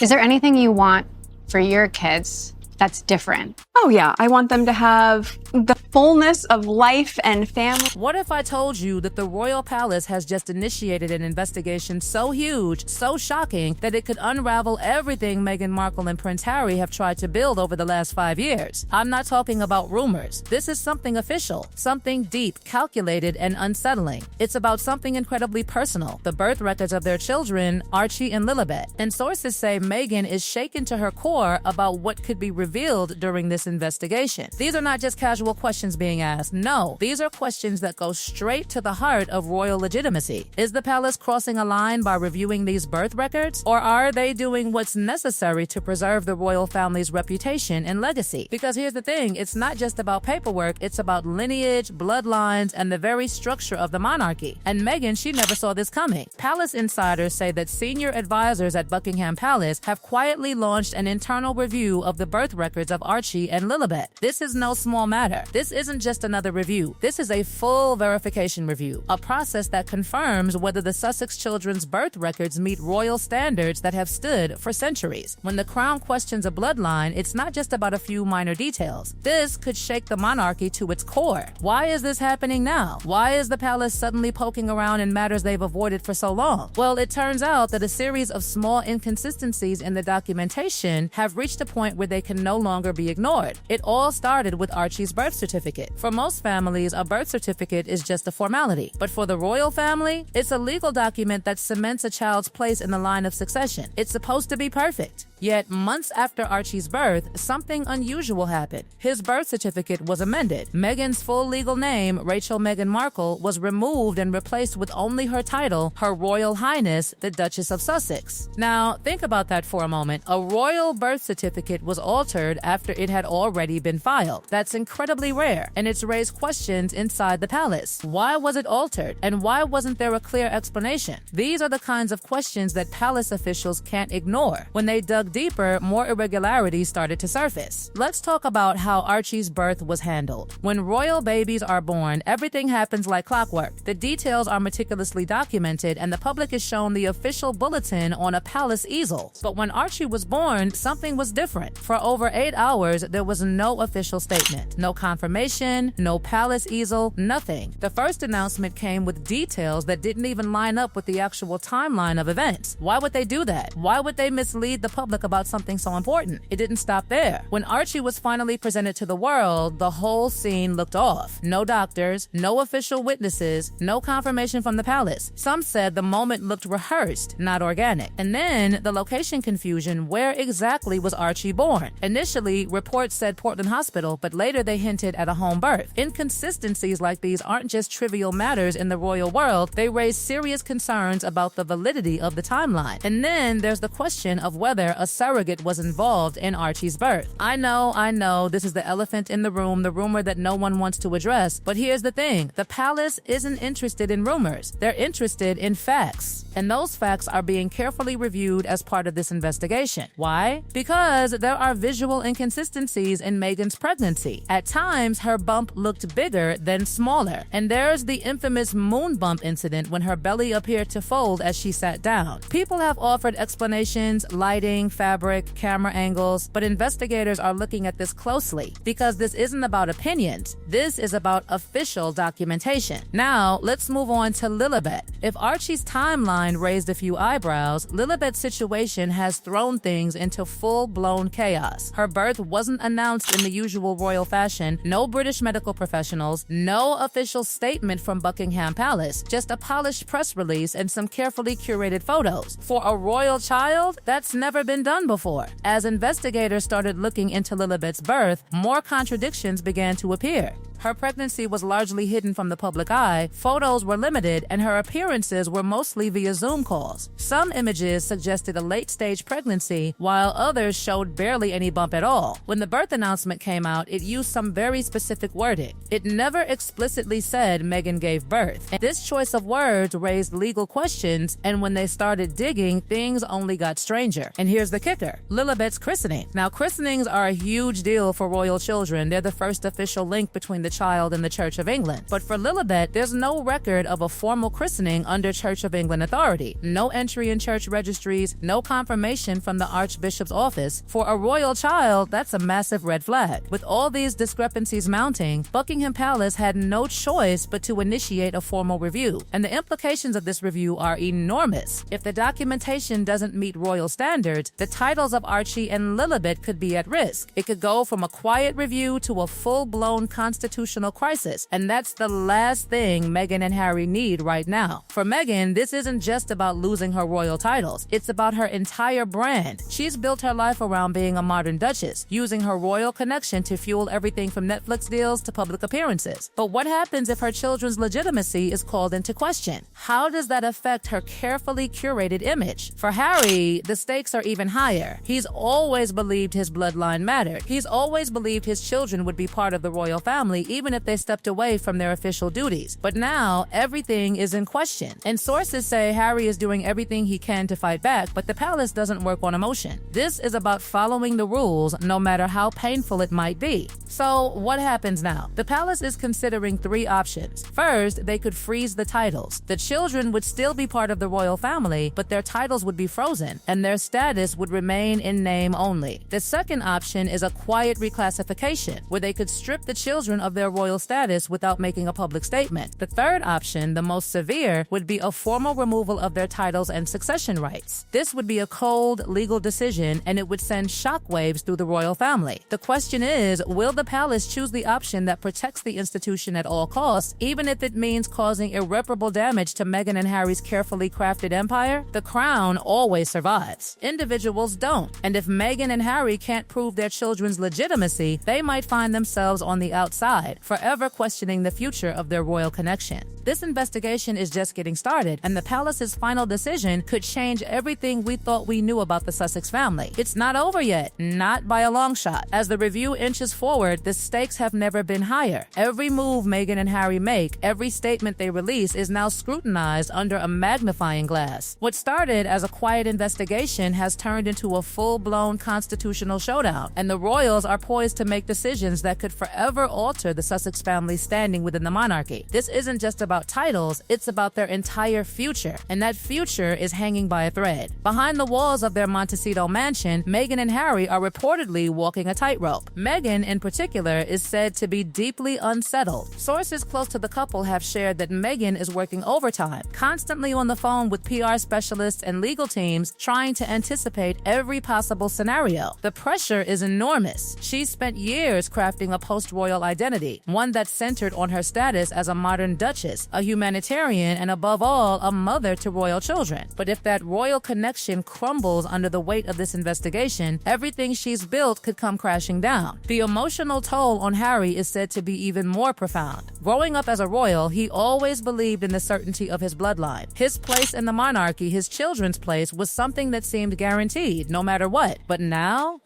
Is there anything you want for your kids that's different? Oh yeah, I want them to have the fullness of life and family. What if I told you that the royal palace has just initiated an investigation so huge, so shocking, that it could unravel everything Meghan Markle and Prince Harry have tried to build over the last 5 years? I'm not talking about rumors. This is something official, something deep, calculated, and unsettling. It's about something incredibly personal, the birth records of their children, Archie and Lilibet. And sources say Meghan is shaken to her core about what could be revealed during this investigation. These are not just casual questions being asked. No, these are questions that go straight to the heart of royal legitimacy. Is the palace crossing a line by reviewing these birth records? Or are they doing what's necessary to preserve the royal family's reputation and legacy? Because here's the thing, it's not just about paperwork, it's about lineage, bloodlines, and the very structure of the monarchy. And Meghan, she never saw this coming. Palace insiders say that senior advisors at Buckingham Palace have quietly launched an internal review of the birth records of Archie and Lilibet. This is no small matter. This isn't just another review. This is a full verification review, a process that confirms whether the Sussex children's birth records meet royal standards that have stood for centuries. When the crown questions a bloodline, it's not just about a few minor details. This could shake the monarchy to its core. Why is this happening now? Why is the palace suddenly poking around in matters they've avoided for so long? Well, it turns out that a series of small inconsistencies in the documentation have reached a point where they can no longer be ignored. It all started with Archie's birth certificate. For most families, a birth certificate is just a formality. But for the royal family, it's a legal document that cements a child's place in the line of succession. It's supposed to be perfect. Yet, months after Archie's birth, something unusual happened. His birth certificate was amended. Meghan's full legal name, Rachel Meghan Markle, was removed and replaced with only her title, Her Royal Highness, the Duchess of Sussex. Now, think about that for a moment. A royal birth certificate was altered after it had already been filed. That's incredibly rare, and it's raised questions inside the palace. Why was it altered, and why wasn't there a clear explanation? These are the kinds of questions that palace officials can't ignore. When they dug deeper, more irregularities started to surface. Let's talk about how Archie's birth was handled. When royal babies are born, everything happens like clockwork. The details are meticulously documented, and the public is shown the official bulletin on a palace easel. But when Archie was born, something was different. For over 8 hours, there was no official statement. No confirmation, no palace easel, nothing. The first announcement came with details that didn't even line up with the actual timeline of events. Why would they do that? Why would they mislead the public about something so important? It didn't stop there. When Archie was finally presented to the world, the whole scene looked off. No doctors, no official witnesses, no confirmation from the palace. Some said the moment looked rehearsed, not organic. And then the location confusion. Where exactly was Archie born? Initially, reports said Portland Hospital, but later they hinted at a home birth. Inconsistencies like these aren't just trivial matters in the royal world. They raise serious concerns about the validity of the timeline. And then there's the question of whether a surrogate was involved in Archie's birth. I know, this is the elephant in the room, the rumor that no one wants to address. But here's the thing, the palace isn't interested in rumors. They're interested in facts. And those facts are being carefully reviewed as part of this investigation. Why? Because there are visual inconsistencies in Meghan's pregnancy. At times, her bump looked bigger than smaller. And there's the infamous moon bump incident when her belly appeared to fold as she sat down. People have offered explanations, lighting, fabric, camera angles, but investigators are looking at this closely because this isn't about opinions. This is about official documentation. Now, let's move on to Lilibet. If Archie's timeline raised a few eyebrows, Lilibet's situation has thrown things into full-blown chaos. Her birth wasn't announced in the usual royal fashion, no British medical professionals, no official statement from Buckingham Palace, just a polished press release and some carefully curated photos. For a royal child, that's never been done before. As investigators started looking into Lilibet's birth, more contradictions began to appear. Her pregnancy was largely hidden from the public eye, photos were limited, and her appearances were mostly via Zoom calls. Some images suggested a late-stage pregnancy, while others showed barely any bump at all. When the birth announcement came out, it used some very specific wording. It never explicitly said Meghan gave birth. And this choice of words raised legal questions, and when they started digging, things only got stranger. And here's the kicker, Lilibet's christening. Now, christenings are a huge deal for royal children. They're the first official link between the child in the Church of England. But for Lilibet, there's no record of a formal christening under Church of England authority, no entry in church registries, no confirmation from the Archbishop's office. For a royal child, that's a massive red flag. With all these discrepancies mounting, Buckingham Palace had no choice but to initiate a formal review. And the implications of this review are enormous. If the documentation doesn't meet royal standards, the titles of Archie and Lilibet could be at risk. It could go from a quiet review to a full-blown constitutional crisis. And that's the last thing Meghan and Harry need right now. For Meghan, this isn't just about losing her royal titles. It's about her entire brand. She's built her life around being a modern duchess, using her royal connection to fuel everything from Netflix deals to public appearances. But what happens if her children's legitimacy is called into question? How does that affect her carefully curated image? For Harry, the stakes are even higher. He's always believed his bloodline mattered. He's always believed his children would be part of the royal family, even if they stepped away from their official duties. But now, everything is in question. And sources say Harry is doing everything he can to fight back, but the palace doesn't work on emotion. This is about following the rules, no matter how painful it might be. So, what happens now? The palace is considering three options. First, they could freeze the titles. The children would still be part of the royal family, but their titles would be frozen, and their status would remain in name only. The second option is a quiet reclassification, where they could strip the children of their royal status without making a public statement. The third option, the most severe, would be a formal removal of their titles and succession rights. This would be a cold, legal decision, and it would send shockwaves through the royal family. The question is, will the palace choose the option that protects the institution at all costs, even if it means causing irreparable damage to Meghan and Harry's carefully crafted empire? The crown always survives. Individuals don't. And if Meghan and Harry can't prove their children's legitimacy, they might find themselves on the outside, forever questioning the future of their royal connection. This investigation is just getting started, and the palace's final decision could change everything we thought we knew about the Sussex family. It's not over yet, not by a long shot. As the review inches forward, the stakes have never been higher. Every move Meghan and Harry make, every statement they release is now scrutinized under a magnifying glass. What started as a quiet investigation has turned into a full-blown constitutional showdown, and the royals are poised to make decisions that could forever alter the Sussex family's standing within the monarchy. This isn't just about titles, it's about their entire future, and that future is hanging by a thread. Behind the walls of their Montecito mansion, Meghan and Harry are reportedly walking a tightrope. Meghan, in particular, is said to be deeply unsettled. Sources close to the couple have shared that Meghan is working overtime, constantly on the phone with PR specialists and legal teams, trying to anticipate every possible scenario. The pressure is enormous. She's spent years crafting a post-royal identity, one that's centered on her status as a modern duchess, a humanitarian, and above all, a mother to royal children. But if that royal connection crumbles under the weight of this investigation, everything she's built could come crashing down. The emotional toll on Harry is said to be even more profound. Growing up as a royal, he always believed in the certainty of his bloodline. His place in the monarchy, his children's place, was something that seemed guaranteed, no matter what. But now,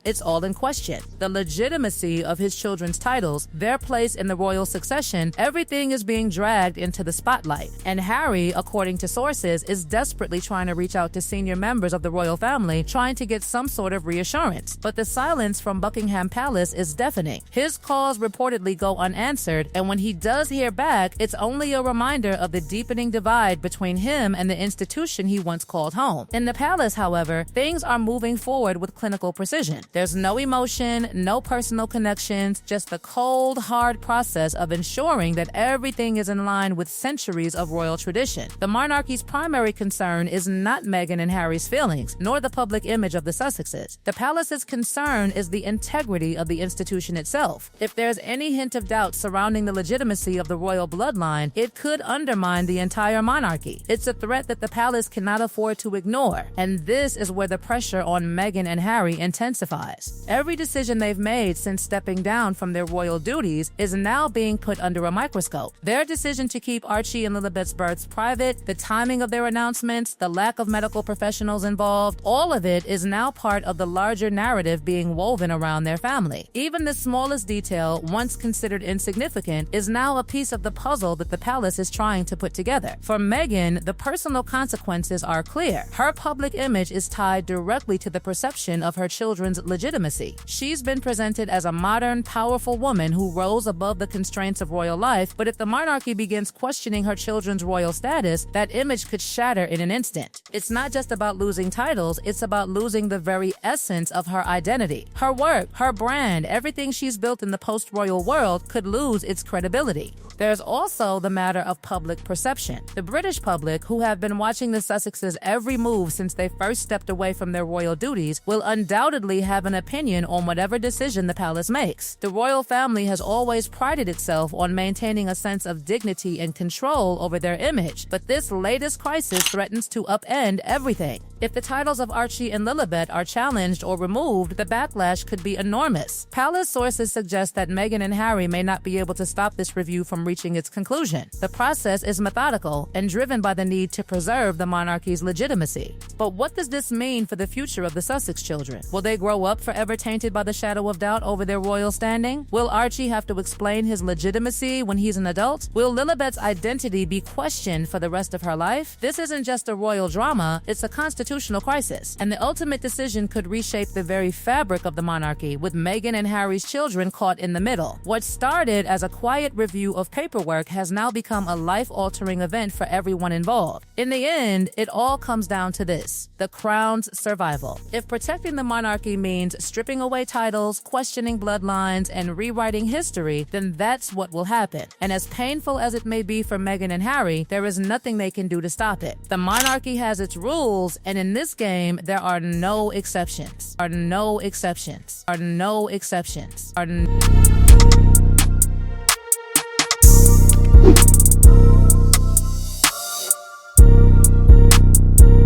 it's all in question. The legitimacy of his children's titles, their place in the royal succession, everything is being dragged into the spotlight. And Harry, according to sources, is desperately trying to reach out to senior members of the royal family, trying to get some sort of reassurance. But the silence from Buckingham Palace is deafening. His calls reportedly go unanswered, and when he does hear back, it's only a reminder of the deepening divide between him and the institution he once called home. In the palace, however, things are moving forward with clinical precision. There's no emotion, no personal connections, just the cold, hard process of ensuring that everything is in line with centuries of royal tradition. The monarchy's primary concern is not Meghan and Harry's feelings, nor the public image of the Sussexes. The palace's concern is the integrity of the institution itself. If there's any hint of doubt surrounding the legitimacy of the royal bloodline, it could undermine the entire monarchy. It's a threat that the palace cannot afford to ignore, and this is where the pressure on Meghan and Harry intensifies. Every decision they've made since stepping down from their royal duties is now being put under a microscope. Their decision to keep Archie and Lilibet's births private, the timing of their announcements, the lack of medical professionals involved, all of it is now part of the larger narrative being woven around their family. Even the smallest detail, once considered insignificant, is now a piece of the puzzle that the palace is trying to put together. For Meghan, the personal consequences are clear. Her public image is tied directly to the perception of her children's legitimacy. She's been presented as a modern, powerful woman who who rose above the constraints of royal life, but if the monarchy begins questioning her children's royal status, that image could shatter in an instant. It's not just about losing titles, it's about losing the very essence of her identity. Her work, her brand, everything she's built in the post-royal world could lose its credibility. There's also the matter of public perception. The British public, who have been watching the Sussexes' every move since they first stepped away from their royal duties, will undoubtedly have an opinion on whatever decision the palace makes. The royal family has always prided itself on maintaining a sense of dignity and control over their image, but this latest crisis threatens to upend everything. If the titles of Archie and Lilibet are challenged or removed, the backlash could be enormous. Palace sources suggest that Meghan and Harry may not be able to stop this review from reaching its conclusion. The process is methodical and driven by the need to preserve the monarchy's legitimacy. But what does this mean for the future of the Sussex children? Will they grow up forever tainted by the shadow of doubt over their royal standing? Will Archie have to explain his legitimacy when he's an adult? Will Lilibet's identity be questioned for the rest of her life? This isn't just a royal drama, it's a constitutional crisis, and the ultimate decision could reshape the very fabric of the monarchy, with Meghan and Harry's children caught in the middle. What started as a quiet review of paperwork has now become a life-altering event for everyone involved. In the end, it all comes down to this: the crown's survival. If protecting the monarchy means stripping away titles, questioning bloodlines, and rewriting history, then that's what will happen. And as painful as it may be for Meghan and Harry, there is nothing they can do to stop it. The monarchy has its rules, and in this game, there are no exceptions. Are no exceptions. Are no exceptions. Are